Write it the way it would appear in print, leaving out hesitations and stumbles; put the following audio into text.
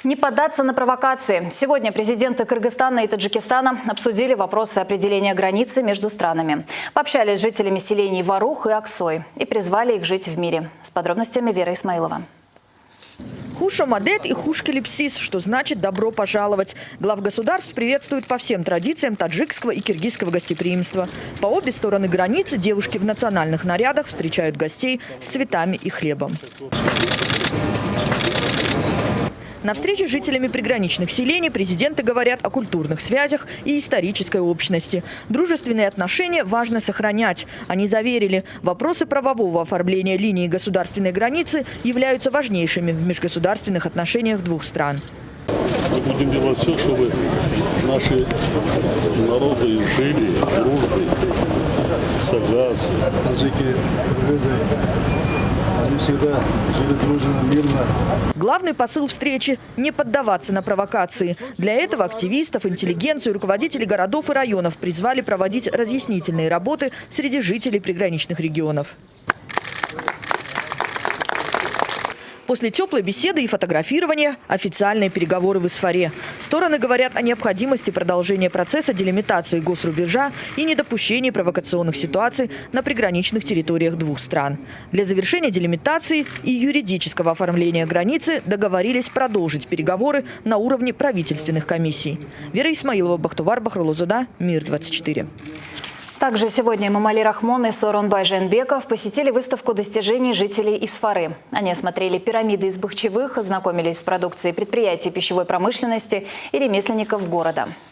Не поддаться на провокации. Сегодня президенты Кыргызстана и Таджикистана обсудили вопросы определения границы между странами. Пообщались с жителями селений Варух и Аксой и призвали их жить в мире. С подробностями Вера Исмаилова. Хуш-Омадет и хуш-Келипсис, что значит «добро пожаловать». Глав государств приветствуют по всем традициям таджикского и киргизского гостеприимства. По обе стороны границы девушки в национальных нарядах встречают гостей с цветами и хлебом. На встрече с жителями приграничных селений президенты говорят о культурных связях и исторической общности. Дружественные отношения важно сохранять. Они заверили, вопросы правового оформления линии государственной границы являются важнейшими в межгосударственных отношениях двух стран. Мы будем делать все, чтобы наши народы жили в дружбе, согласии. Они всегда жили дружно, мирно. Главный посыл встречи – не поддаваться на провокации. Для этого активистов, интеллигенцию, руководителей городов и районов призвали проводить разъяснительные работы среди жителей приграничных регионов. После теплой беседы и фотографирования – официальные переговоры в Исфаре. Стороны говорят о необходимости продолжения процесса делимитации госрубежа и недопущении провокационных ситуаций на приграничных территориях двух стран. Для завершения делимитации и юридического оформления границы договорились продолжить переговоры на уровне правительственных комиссий. Вера Исмаилова, Бахтувар Бахрулузада, Мир-24. Также сегодня Эмомали Рахмон и Сооронбай Жээнбеков посетили выставку достижений жителей Исфары. Они осмотрели пирамиды из Бахчевых, ознакомились с продукцией предприятий пищевой промышленности и ремесленников города.